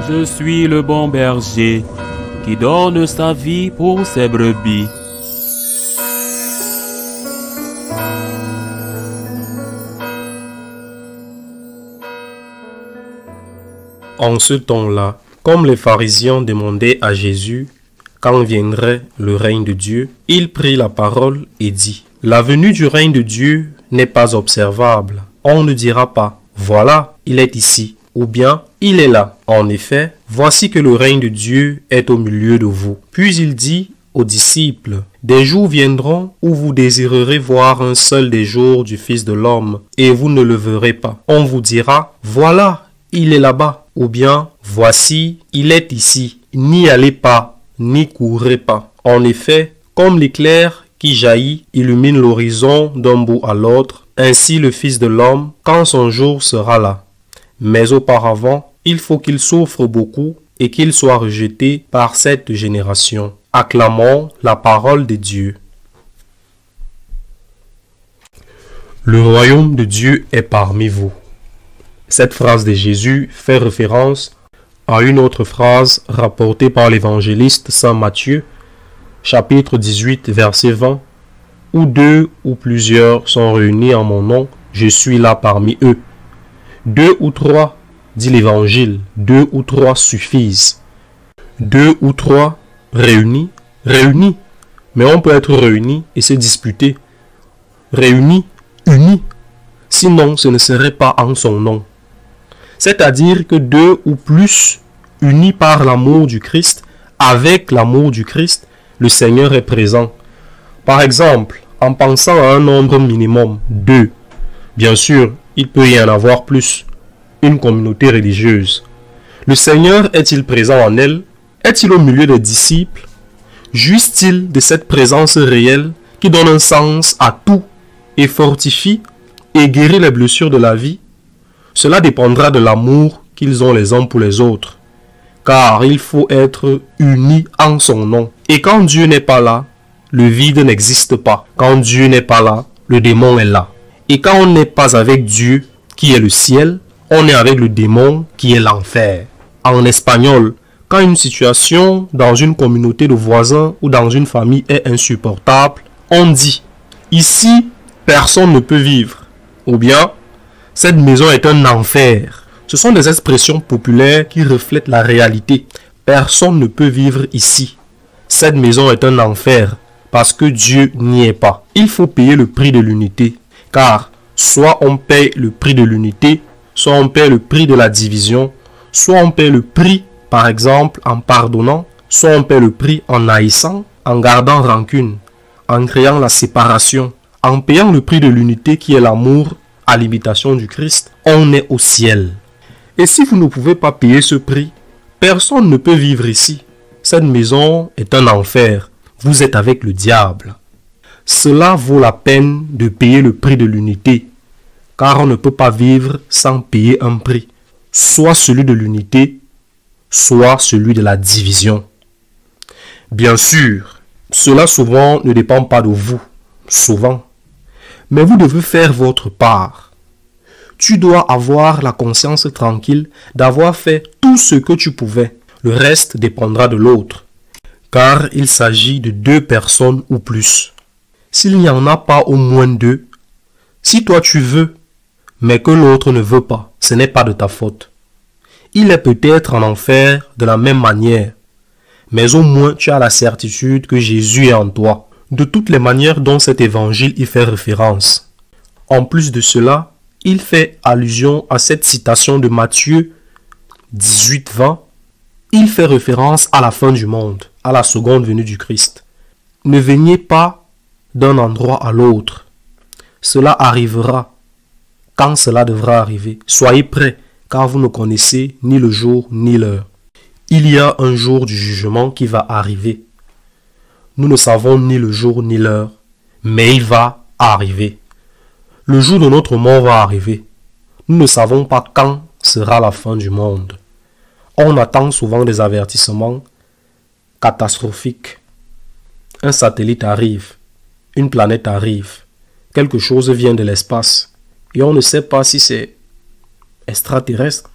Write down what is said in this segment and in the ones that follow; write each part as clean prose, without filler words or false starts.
Je suis le bon berger qui donne sa vie pour ses brebis. En ce temps-là, comme les pharisiens demandaient à Jésus quand viendrait le règne de Dieu, il prit la parole et dit: La venue du règne de Dieu n'est pas observable. On ne dira pas: Voilà, il est ici, ou bien il est là. En effet, voici que le règne de Dieu est au milieu de vous. Puis il dit aux disciples: Des jours viendront où vous désirerez voir un seul des jours du Fils de l'homme, et vous ne le verrez pas. On vous dira: Voilà, il est là-bas, ou bien voici, il est ici. N'y allez pas, n'y courez pas. En effet, comme l'éclair qui jaillit illumine l'horizon d'un bout à l'autre, ainsi le Fils de l'homme, quand son jour sera là. Mais auparavant, il faut qu'il souffre beaucoup et qu'il soit rejeté par cette génération. Acclamons la parole de Dieu. Le royaume de Dieu est parmi vous. Cette phrase de Jésus fait référence à une autre phrase rapportée par l'évangéliste Saint Matthieu, chapitre 18, verset 20, où deux ou plusieurs sont réunis en mon nom, je suis là parmi eux. Deux ou trois, dit l'évangile, deux ou trois suffisent. Deux ou trois réunis, mais on peut être réunis et se disputer. Réunis, unis, sinon ce ne serait pas en son nom. C'est-à-dire que deux ou plus unis par l'amour du Christ, avec l'amour du Christ, le Seigneur est présent. Par exemple, en pensant à un nombre minimum, 2. Bien sûr, il peut y en avoir plus. Une communauté religieuse. Le Seigneur est-il présent en elle? Est-il au milieu des disciples? Jouissent-ils de cette présence réelle qui donne un sens à tout et fortifie et guérit les blessures de la vie? Cela dépendra de l'amour qu'ils ont les uns pour les autres. Car il faut être unis en son nom. Et quand Dieu n'est pas là, le vide n'existe pas. Quand Dieu n'est pas là, le démon est là. Et quand on n'est pas avec Dieu, qui est le ciel, on est avec le démon, qui est l'enfer. En espagnol, quand une situation dans une communauté de voisins ou dans une famille est insupportable, on dit: ici, personne ne peut vivre. Ou bien, cette maison est un enfer. Ce sont des expressions populaires qui reflètent la réalité. Personne ne peut vivre ici. Cette maison est un enfer parce que Dieu n'y est pas. Il faut payer le prix de l'unité. Car soit on paye le prix de l'unité, soit on paye le prix de la division, soit on paye le prix, par exemple, en pardonnant, soit on paye le prix en haïssant, en gardant rancune, en créant la séparation, en payant le prix de l'unité qui est l'amour à l'imitation du Christ, on est au ciel. Et si vous ne pouvez pas payer ce prix, personne ne peut vivre ici. Cette maison est un enfer. Vous êtes avec le diable. Cela vaut la peine de payer le prix de l'unité, car on ne peut pas vivre sans payer un prix, soit celui de l'unité, soit celui de la division. Bien sûr, cela souvent ne dépend pas de vous, souvent. Mais vous devez faire votre part. Tu dois avoir la conscience tranquille d'avoir fait tout ce que tu pouvais. Le reste dépendra de l'autre. Car il s'agit de deux personnes ou plus. S'il n'y en a pas au moins deux, si toi tu veux, mais que l'autre ne veut pas, ce n'est pas de ta faute. Il est peut-être en enfer de la même manière, mais au moins tu as la certitude que Jésus est en toi. De toutes les manières dont cet évangile y fait référence. En plus de cela, il fait allusion à cette citation de Matthieu 18-20. Il fait référence à la fin du monde, à la seconde venue du Christ. Ne veniez pas d'un endroit à l'autre. Cela arrivera quand cela devra arriver. Soyez prêts, car vous ne connaissez ni le jour ni l'heure. Il y a un jour du jugement qui va arriver. Nous ne savons ni le jour ni l'heure, mais il va arriver. Le jour de notre mort va arriver. Nous ne savons pas quand sera la fin du monde. On attend souvent des avertissements catastrophiques. Un satellite arrive, une planète arrive, quelque chose vient de l'espace, et on ne sait pas si c'est extraterrestre.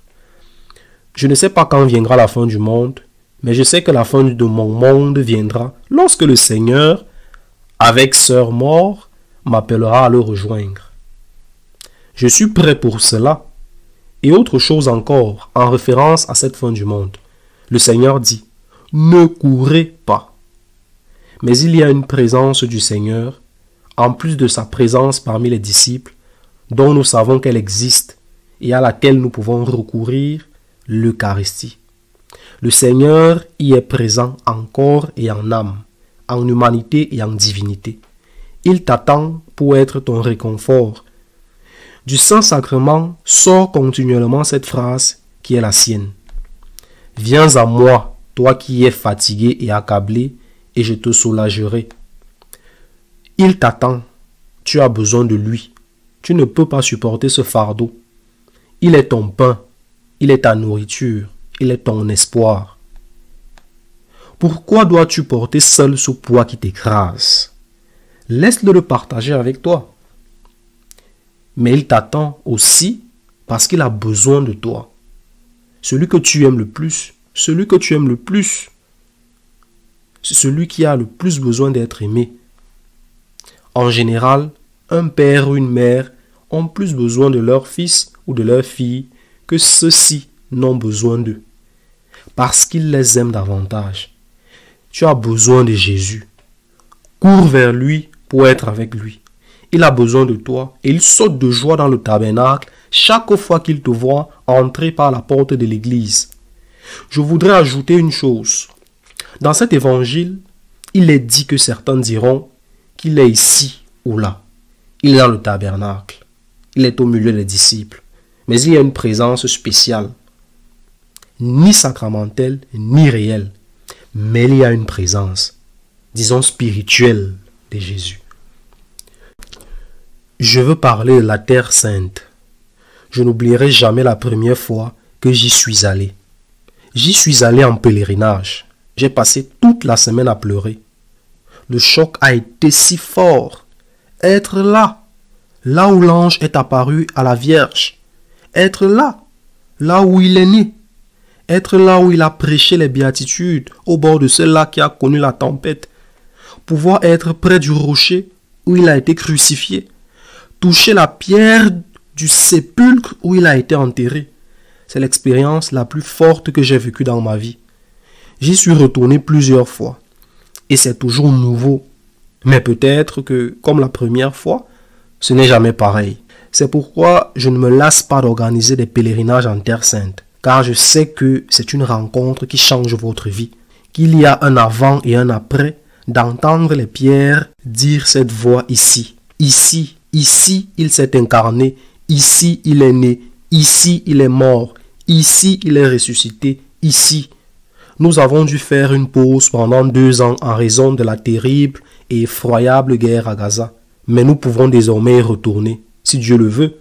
Je ne sais pas quand viendra la fin du monde, mais je sais que la fin de mon monde viendra lorsque le Seigneur, avec sœur mort, m'appellera à le rejoindre. Je suis prêt pour cela. Et autre chose encore, en référence à cette fin du monde. Le Seigneur dit, ne courez pas. Mais il y a une présence du Seigneur, en plus de sa présence parmi les disciples, dont nous savons qu'elle existe et à laquelle nous pouvons recourir, l'Eucharistie. Le Seigneur y est présent en corps et en âme, en humanité et en divinité. Il t'attend pour être ton réconfort. Du Saint-Sacrement sort continuellement cette phrase qui est la sienne. Viens à moi, toi qui es fatigué et accablé, et je te soulagerai. Il t'attend. Tu as besoin de lui. Tu ne peux pas supporter ce fardeau. Il est ton pain. Il est ta nourriture. Il est ton espoir. Pourquoi dois-tu porter seul ce poids qui t'écrase? Laisse-le le partager avec toi. Mais il t'attend aussi parce qu'il a besoin de toi. Celui que tu aimes le plus, c'est celui qui a le plus besoin d'être aimé. En général, un père ou une mère ont plus besoin de leur fils ou de leur fille que ceux-ci n'ont besoin d'eux, parce qu'ils les aiment davantage. Tu as besoin de Jésus. Cours vers lui pour être avec lui. Il a besoin de toi et il saute de joie dans le tabernacle chaque fois qu'il te voit entrer par la porte de l'église. Je voudrais ajouter une chose. Dans cet évangile, il est dit que certains diront qu'il est ici ou là. Il est dans le tabernacle. Il est au milieu des disciples. Mais il y a une présence spéciale. Ni sacramentelle, ni réelle. Mais il y a une présence, disons spirituelle, de Jésus. Je veux parler de la Terre Sainte. Je n'oublierai jamais la première fois que j'y suis allé. J'y suis allé en pèlerinage. J'ai passé toute la semaine à pleurer. Le choc a été si fort. Être là, là où l'ange est apparu à la Vierge. Être là, là où il est né. Être là où il a prêché les béatitudes, au bord de ce lac qui a connu la tempête. Pouvoir être près du rocher où il a été crucifié. Toucher la pierre du sépulcre où il a été enterré. C'est l'expérience la plus forte que j'ai vécue dans ma vie. J'y suis retourné plusieurs fois. Et c'est toujours nouveau. Mais peut-être que, comme la première fois, ce n'est jamais pareil. C'est pourquoi je ne me lasse pas d'organiser des pèlerinages en Terre Sainte. Car je sais que c'est une rencontre qui change votre vie. Qu'il y a un avant et un après, d'entendre les pierres dire cette voix ici. Ici, ici, il s'est incarné. Ici, il est né. Ici, il est mort. Ici, il est ressuscité. Ici. Nous avons dû faire une pause pendant 2 ans en raison de la terrible et effroyable guerre à Gaza. Mais nous pouvons désormais y retourner, si Dieu le veut,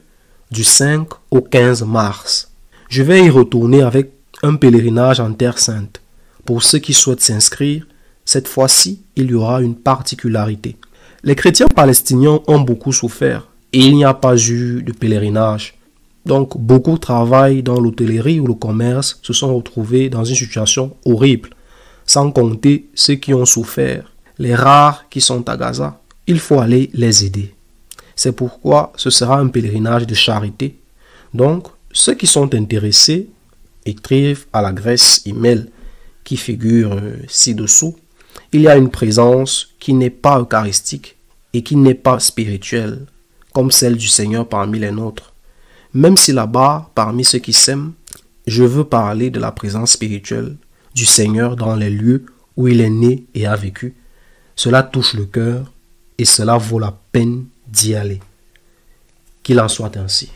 du 5 au 15 mars. Je vais y retourner avec un pèlerinage en Terre Sainte. Pour ceux qui souhaitent s'inscrire, cette fois-ci, il y aura une particularité. Les chrétiens palestiniens ont beaucoup souffert et il n'y a pas eu de pèlerinage. Donc, beaucoup travaillent dans l'hôtellerie ou le commerce se sont retrouvés dans une situation horrible, sans compter ceux qui ont souffert, les rares qui sont à Gaza. Il faut aller les aider. C'est pourquoi ce sera un pèlerinage de charité. Donc, ceux qui sont intéressés écrivent à l'adresse email qui figure ci-dessous. Il y a une présence qui n'est pas eucharistique et qui n'est pas spirituelle, comme celle du Seigneur parmi les nôtres. Même si là-bas, parmi ceux qui s'aiment, je veux parler de la présence spirituelle du Seigneur dans les lieux où il est né et a vécu. Cela touche le cœur et cela vaut la peine d'y aller. Qu'il en soit ainsi.